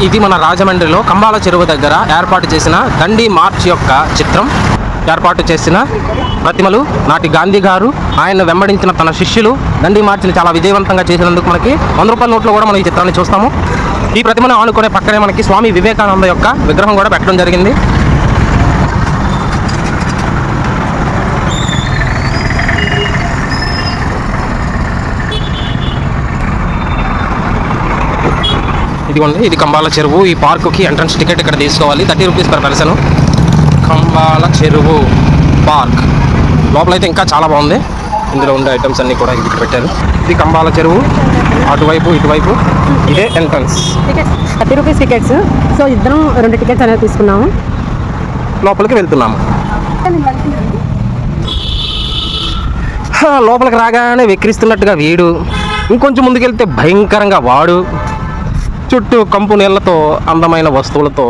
ఇది మన రాజమండ్రిలో కంబాల చెరువు దగ్గర ఏర్పాటు చేసిన దండి మార్చ్ యొక్క చిత్రం. ఏర్పాటు చేసిన ప్రతిమలు నాటి గాంధీ గారు ఆయన వెంబడించిన తన శిష్యులు దండి మార్చిని చాలా విజయవంతంగా చేసినందుకు మనకి 100 రూపాయల నోట్లో కూడా మనం ఈ చిత్రాన్ని చూస్తాము. ఈ ప్రతిమను ఆనుకునే పక్కనే మనకి స్వామి వివేకానంద యొక్క విగ్రహం కూడా పెట్టడం జరిగింది. ఇదిగోండి, ఇది కంబాల చెరువు. ఈ పార్కుకి ఎంట్రన్స్ టికెట్ ఇక్కడ తీసుకోవాలి, 30 రూపీస్ పర్ పర్సన్. కంబాల చెరువు పార్క్ లోపలైతే ఇంకా చాలా బాగుంది. ఇందులో ఉండే ఐటమ్స్ అన్నీ కూడా ఇక్కడ పెట్టారు. ఇది కంబాల చెరువు, అటువైపు ఇటువైపు ఇదే ఎంట్రన్స్. 30 rupees tickets. సో ఇద్దరం 2 టికెట్స్ అనేది తీసుకున్నాము, లోపలికి వెళ్తున్నాము. లోపలికి రాగానే వెక్కిరిస్తున్నట్టుగా వీడు, ఇంకొంచెం ముందుకెళ్తే భయంకరంగా వాడు, చుట్టూ కంపు నీళ్లతో అందమైన వస్తువులతో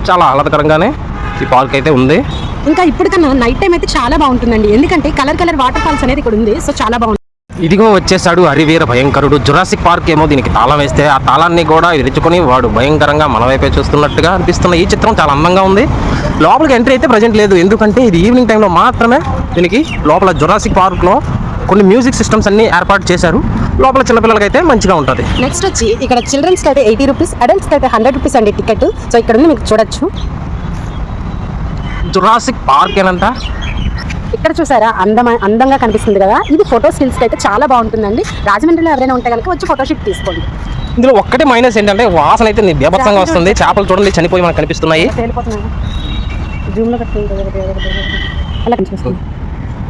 చాలా ఆహ్లాదకరంగానే ఈ పార్క్ అయితే ఉంది. ఇంకా ఇప్పటికన్నా నైట్ టైం అయితే చాలా బాగుంటుందండి, ఎందుకంటే కలర్ వాటర్ ఫాల్స్ అనేది ఇక్కడ ఉంది. సో చాలా బాగుంది. ఇదిగో వచ్చేసాడు హరివీర భయంకరుడు. జురాసిక్ పార్క్ ఏమో దీనికి తాళం వేస్తే ఆ తాళాన్ని కూడా విరుచుకొని వాడు భయంకరంగా మన వైపే చూస్తున్నట్టుగా అనిపిస్తున్న ఈ చిత్రం చాలా అందంగా ఉంది. లోపలికి ఎంట్రీ అయితే ప్రజెంట్ లేదు, ఎందుకంటే ఇది ఈవినింగ్ టైంలో మాత్రమే దీనికి లోపల జురాసిక్ పార్క్లో కొన్ని మ్యూజిక్ సిస్టమ్స్ అన్ని ఏర్పాటు చేశారు. లోపల చిన్నపిల్లలకి అయితే మంచిగా ఉంటుంది. నెక్స్ట్ వచ్చి ఇక్కడ చిల్డ్రన్స్కి అయితే 80 రూపీస్, అడల్ట్స్కి అయితే 100 రూపీస్ అండి టికెట్. సో ఇక్కడ ఉంది, మీకు చూడొచ్చు. జురాసిక్ పార్క్ ఏనంట. ఇక్కడ చూసారా అందంగా కనిపిస్తుంది కదా, ఇది ఫోటో స్టిల్స్కి అయితే చాలా బాగుంటుందండి. రాజమండ్రిలో ఎవరైనా ఉంటే కనుక వచ్చి ఫోటోషూట్ తీసుకోండి. ఇందులో ఒక్కటే మైనస్ ఏంటంటే వాసన అయితే బీభత్సంగా వస్తుంది. చేపలు చూడండి చనిపోయి మనకు కనిపిస్తున్నాయి.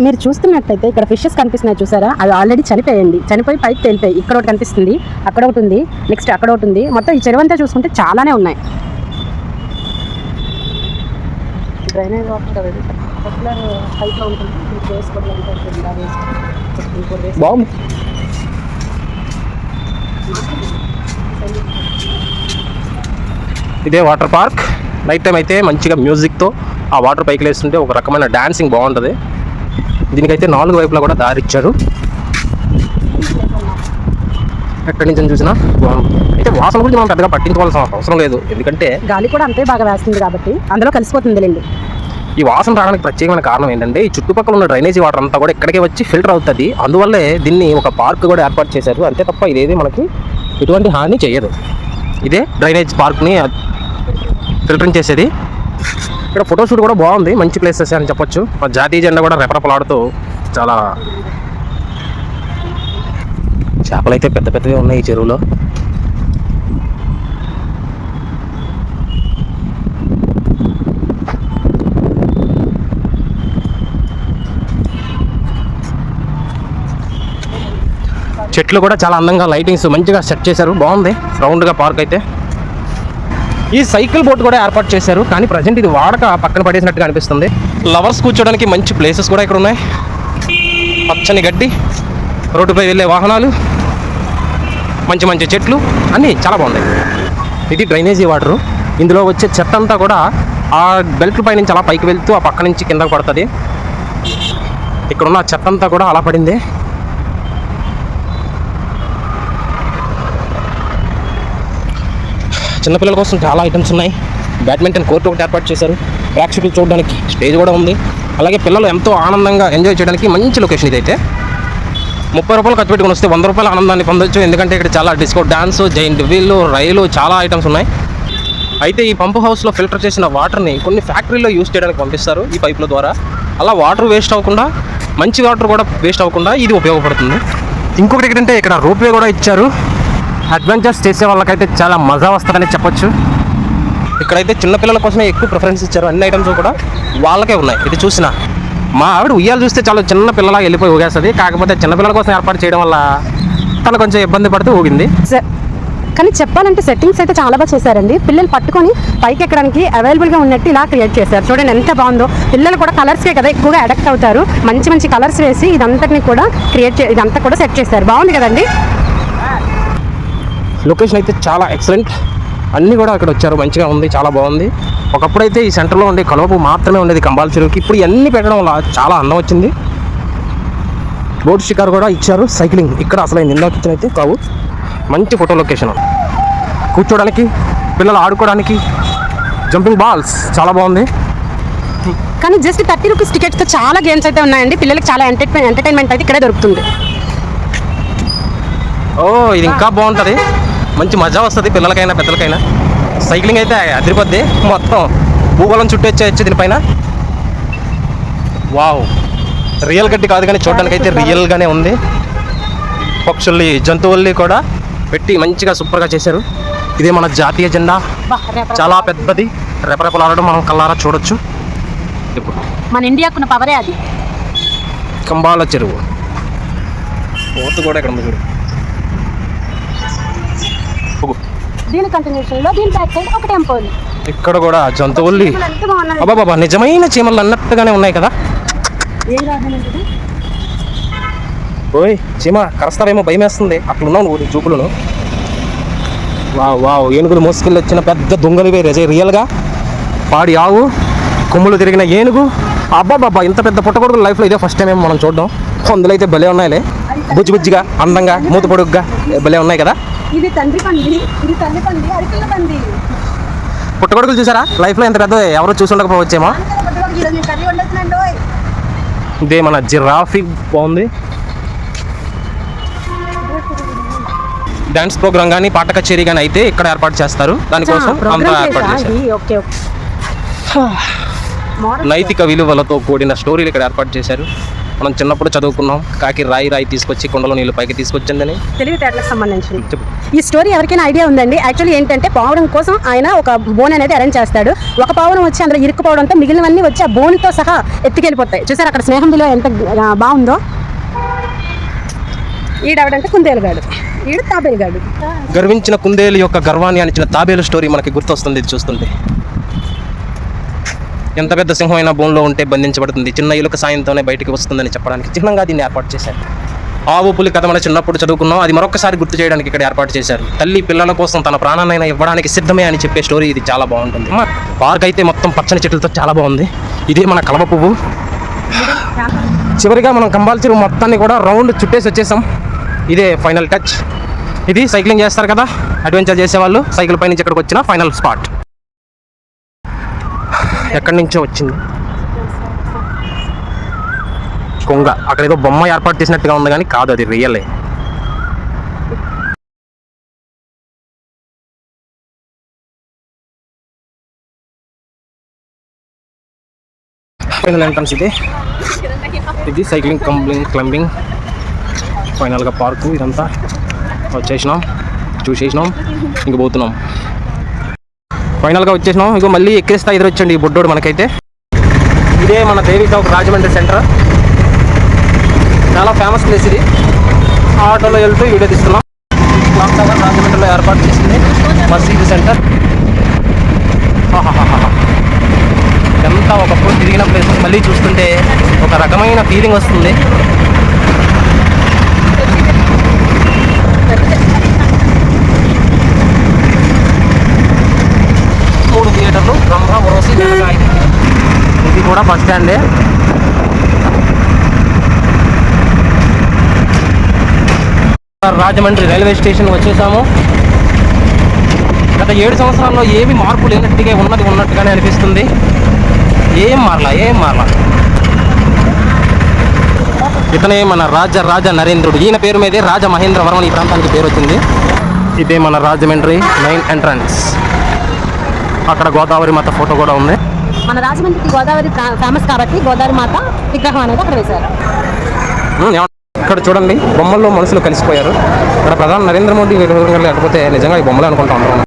మీరు చూస్తున్నట్టయితే ఇక్కడ ఫిషెస్ కనిపిస్తున్నాయి చూసారా, అవి ఆల్రెడీ చనిపోయి పైకి తేలిపోయి. ఇక్కడ ఒకటి కనిపిస్తుంది, అక్కడ ఒకటి ఉంది, నెక్స్ట్ అక్కడ ఒకటి ఉంది. మొత్తం ఈ చెరువు అంతా చూసుకుంటే చాలానే ఉన్నాయి. డ్రైనేజ్ వాటర్ బాగుంది. ఇదే వాటర్ పార్క్. నైట్ టైం అయితే మంచిగా మ్యూజిక్తో ఆ వాటర్ పైకి లేస్తుంటే ఒక రకమైన డాన్సింగ్ బాగుంటుంది. దీనికైతే 4 వైపులా కూడా దారిచ్చారు. ఎక్కడి నుంచి చూసినా బాగుంది. అయితే వాసన గురించి మనం పెద్దగా పట్టించుకోవాల్సిన అవసరం లేదు, ఎందుకంటే గాలి కూడా అంతే బాగా వేస్తుంది కాబట్టి అందులో కలిసిపోతుంది లేండి. ఈ వాసన రావడానికి ప్రత్యేకమైన కారణం ఏంటంటే ఈ చుట్టుపక్కల ఉన్న డ్రైనేజీ వాటర్ అంతా కూడా ఇక్కడికే వచ్చి ఫిల్టర్ అవుతుంది. అందువల్లే దీన్ని ఒక పార్క్ కూడా ఏర్పాటు చేశారు. అంతే తప్ప ఇదేది మనకి ఎటువంటి హాని చేయదు. ఇదే డ్రైనేజ్ పార్క్ని ఫిల్టరింగ్ చేసేది. ఇక్కడ ఫోటోషూట్ కూడా బాగుంది, మంచి ప్లేసెస్ అని చెప్పొచ్చు. జాతీయ జెండా కూడా రెపరెపలాడుతూ చాలా చేపలు అయితే పెద్ద పెద్దగా ఉన్నాయి ఈ చెరువులో. చెట్లు కూడా చాలా అందంగా లైటింగ్స్ మంచిగా సెట్ చేశారు, బాగుంది రౌండ్గా పార్క్ అయితే. ఈ సైకిల్ బోట్ కూడా ఏర్పాటు చేశారు, కానీ ప్రజెంట్ ఇది వాడక పక్కన పడేసినట్టుగా అనిపిస్తుంది. లవర్స్ కూర్చోడానికి మంచి ప్లేసెస్ కూడా ఇక్కడ ఉన్నాయి. పచ్చని గడ్డి, రోడ్డుపై వెళ్ళే వాహనాలు, మంచి మంచి చెట్లు అన్నీ చాలా బాగున్నాయి. ఇది డ్రైనేజీ వాటరు. ఇందులో వచ్చే చెత్త అంతా కూడా ఆ బెల్ట్ పై నుంచి అలా పైకి వెళ్తూ ఆ పక్క నుంచి కిందకు పడుతుంది. ఇక్కడున్న చెత్త అంతా కూడా అలా పడింది. చిన్నపిల్లల కోసం చాలా ఐటమ్స్ ఉన్నాయి. బ్యాడ్మింటన్ కోర్టు ఒకటి ఏర్పాటు చేశారు, ప్రేక్షకులు చూడడానికి స్టేజ్ కూడా ఉంది. అలాగే పిల్లలు ఎంతో ఆనందంగా ఎంజాయ్ చేయడానికి మంచి లొకేషన్ ఇదైతే. 30 రూపాయలు ఖర్చు పెట్టుకుని వస్తే 100 రూపాయల ఆనందాన్ని పొందొచ్చు, ఎందుకంటే ఇక్కడ చాలా డిస్కో డాన్స్, జైంట్ వీల్, రైలు, చాలా ఐటమ్స్ ఉన్నాయి. అయితే ఈ పంప్ హౌస్లో ఫిల్టర్ చేసిన వాటర్ని కొన్ని ఫ్యాక్టరీలో యూజ్ చేయడానికి పంపిస్తారు ఈ పైపుల ద్వారా. అలా వాటర్ వేస్ట్ అవ్వకుండా, మంచి వాటర్ కూడా వేస్ట్ అవ్వకుండా ఇది ఉపయోగపడుతుంది. ఇంకొకటి ఏంటంటే ఇక్కడ రోప్వే కూడా ఇచ్చారు. అడ్వెంచర్స్ చేసే వాళ్ళకైతే చాలా మజా వస్తుందని చెప్పొచ్చు. ఇక్కడైతే చిన్నపిల్లల కోసమే ఎక్కువ ప్రిఫరెన్స్ ఇచ్చారు, అన్ని ఐటమ్స్ కూడా వాళ్ళకే ఉన్నాయి. ఇది చూసిన మా ఆవిడ ఉయ్యాలు చూస్తే చాలా చిన్న పిల్లలా వెళ్ళిపోయి ఊగేస్తుంది. కాకపోతే చిన్నపిల్లల కోసం ఏర్పాటు చేయడం వల్ల తను కొంచెం ఇబ్బంది పడుతూ ఊగింది. కానీ చెప్పాలంటే సెట్టింగ్స్ అయితే చాలా బాగా చేశారండి. పిల్లలు పట్టుకొని పైకి ఎక్కడానికి అవైలబుల్గా ఉన్నట్టు ఇలా క్రియేట్ చేశారు. చూడండి ఎంత బాగుందో. పిల్లలు కూడా కలర్స్కే కదా ఎక్కువగా అడాక్ట్ అవుతారు. మంచి మంచి కలర్స్ వేసి ఇదంతటిని కూడా ఇదంతా కూడా సెట్ చేశారు. బాగుంది కదండి. లొకేషన్ అయితే చాలా ఎక్సలెంట్. అన్నీ కూడా అక్కడ వచ్చారు, మంచిగా ఉంది, చాలా బాగుంది. ఒకప్పుడైతే ఈ సెంటర్లో ఉండే కలుపు మాత్రమే ఉండేది కంబాల చెరువుకి. ఇప్పుడు ఇవన్నీ పెట్టడం వల్ల చాలా అందం వచ్చింది. బోట్ షికార్ కూడా ఇచ్చారు, సైక్లింగ్ ఇక్కడ అసలు ఇందాక ఇచ్చిన అయితే కావు. మంచి ఫోటో లొకేషన్, కూర్చోడానికి పిల్లలు ఆడుకోవడానికి జంపింగ్ బాల్స్ చాలా బాగుంది. కానీ జస్ట్ 30 రూపీస్ టికెట్స్తో చాలా గేమ్స్ అయితే ఉన్నాయండి. పిల్లలకి చాలా ఎంటర్టైన్మెంట్ అయితే ఇక్కడే దొరుకుతుంది. ఓ ఇది ఇంకా బాగుంటుంది, మంచి మజా వస్తుంది పిల్లలకైనా పెద్దలకైనా. సైక్లింగ్ అయితే అదిరిపోద్ది, మొత్తం భూగోళం చుట్టూ వచ్చేయచ్చు దీనిపైన. వావ్, రియల్ గడ్డి కాదు కానీ చూడడానికి అయితే రియల్గానే ఉంది. పక్షుల్ని జంతువుల్ని కూడా పెట్టి మంచిగా సూపర్గా చేశారు. ఇదే మన జాతీయ జెండా, చాలా పెద్దది, రెపరెపలాడడం మనం కల్లారా చూడొచ్చు. ఇప్పుడు మన ఇండియాకున్న పవరే అది. కంబాల చెరువు పోతు కూడా ఇక్కడ ఉంది చూడు. దీని కంటిన్యూషన్లో దీని బ్యాక్ సైడ్ ఒక టెంపుల్. ఇక్కడ కూడా జంతువుల్ని అబ్బాబా నిజమైన చీమలు అన్నట్టుగానే ఉన్నాయి కదా. ఓయ్ చీమ కరస్తావేమో భయం వేస్తుంది, అట్లున్నావు నువ్వు చూపులను. వావ్ వావ్, ఏనుగులు మోసుకెళ్ళి వచ్చిన పెద్ద దొంగలు వేరే రియల్గా. పాడి ఆవు, కొమ్ములు తిరిగిన ఏనుగు. అబ్బాబాబా ఇంత పెద్ద పుట్టగొడుగులు లైఫ్లో ఇదే ఫస్ట్ టైం ఏమో మనం చూడడం. అందులో అయితే భలే ఉన్నాయిలే, బుజ్జి బుజ్జిగా అందంగా మూత పొడుగ్గా భలే ఉన్నాయి కదా. ఇది తండ్రి పంది, ఇది తల్లి పంది, అది పిల్ల పంది. పుట్టగొడుగులు చూసారా లైఫ్లో ఎంత పెద్ద ఎవరో చూసి ఉండకపోవచ్చేమో. ఇదే మన జిరాఫీ బాగుంది. డాన్స్ ప్రోగ్రామ్ కానీ పాట కచేరీ కానీ అయితే ఇక్కడ ఏర్పాటు చేస్తారు, దానికోసం అంతా ఏర్పాటు చేశారు. నైతిక విలువలతో కూడిన స్టోరీలు ఇక్కడ ఏర్పాటు చేశారు. మనం చిన్నప్పుడు చదువుకున్నాం, కాకి రాయి తీసుకొచ్చి కొండలో నీళ్ళు పైకి తీసుకొచ్చిందని. తెలివితేటలకు సంబంధించి ఈ స్టోరీ ఎవరికైనా ఐడియా ఉందండి? యాక్చువల్లీ ఏంటంటే పావురం కోసం ఆయన ఒక బోన్ అనేది అరేంజ్ చేస్తాడు. ఒక పావురం వచ్చి అందులో ఇరుక్కుపోవడంతో మిగిలినవన్నీ వచ్చి ఆ బోన్తో సహా ఎత్తుకెళ్ళిపోతాయి. చూసారు అక్కడ స్నేహం విలువ ఎంత బాగుందో. ఈడవడంటే కుందేలుగాడు, ఈడు తాబేలుగాడు. గర్వించిన కుందేలు యొక్క గర్వాన్ని అనిచిన తాబేలు స్టోరీ మనకి గుర్తొస్తుంది ఇది చూస్తుంటే. ఎంత పెద్ద సింహమైన బోన్లో ఉంటే బంధించబడుతుంది, చిన్న ఎలుక సాయంతోనే బయటికి వస్తుందని చెప్పడానికి చిహ్నంగా దీన్ని ఏర్పాటు చేశారు. ఆవు పులి కథ మన చిన్నప్పుడు చదువుకున్నాం, అది మరొకసారి గుర్తు చేయడానికి ఇక్కడ ఏర్పాటు చేశారు. తల్లి పిల్లల కోసం తన ప్రాణాన్నైనా ఇవ్వడానికి సిద్ధమే అని చెప్పే స్టోరీ ఇది చాలా బాగుంటుంది. పార్క్ అయితే మొత్తం పచ్చని చెట్లతో చాలా బాగుంది. ఇదే మన కలవ పువ్వు. చివరిగా మనం కంబాల చెరువు మొత్తాన్ని కూడా రౌండ్ చుట్టేసి వచ్చేసాం. ఇదే ఫైనల్ టచ్. ఇది సైక్లింగ్ చేస్తారు కదా అడ్వెంచర్ చేసేవాళ్ళు, సైకిల్ పై నుంచి ఇక్కడికి వచ్చిన ఫైనల్ స్పాట్. ఎక్కడి నుంచో వచ్చింది కొంగ, అక్కడ ఏదో బొమ్మ ఏర్పాటు చేసినట్టుగా ఉంది కానీ కాదు, అది రియలే. ఫైనల్ ఎంట్రన్స్ ఇది సైక్లింగ్ క్లైంబింగ్ ఫైనల్గా పార్కు. ఇదంతా వచ్చేసినాం, చూసేసినాం, ఇంక పోతున్నాం. ఫైనల్గా వచ్చేసినాం. ఇంకో మళ్ళీ ఎక్కేస్తా ఎదురొచ్చండి ఈ బుడ్డోడు మనకైతే. ఇదే మన దేవి చౌక్ రాజమండ్రి సెంటర్, చాలా ఫేమస్ ప్లేస్ ఇది. ఆటోలో వెళ్తూ వీడియో తీస్తున్నాం. క్లాక్ టవర్ రాజమండ్రిలో ఏర్పాటు చేసింది మసీదు సెంటర్. ఎంత ఒకప్పుడు తిరిగిన ప్లేస్ మళ్ళీ చూస్తుంటే ఒక రకమైన ఫీలింగ్ వస్తుంది. మూడు థియేటర్లు, బ్రహ్మ, ఉరోసి, ఇది కూడా బస్ స్టాండే. రాజమండ్రి రైల్వే స్టేషన్ వచ్చేసాము. గత 7 సంవత్సరాల్లో ఏమి మార్పు లేనట్టుగా ఉన్నట్టుగానే అనిపిస్తుంది. ఏం మారలా. ఇతనే మన రాజ నరేంద్రుడు. ఈయన పేరు మీదే రాజమహేంద్రవరం ఈ ప్రాంతానికి పేరు వచ్చింది. ఇదే మన రాజమండ్రి మెయిన్ ఎంట్రన్స్. అక్కడ గోదావరి మాత ఫోటో కూడా ఉంది. మన రాజమండ్రికి గోదావరి ఫేమస్ కాబట్టి గోదావరి మాత విగ్రహం అనేది అక్కడ వేశారు. ఇక్కడ చూడండి బొమ్మల్లో మనుషులు కలిసిపోయారు. ఇక్కడ ప్రధాని నరేంద్ర మోడీ లేకపోతే నిజంగా ఈ బొమ్మలే అనుకుంటా ఉంటాం.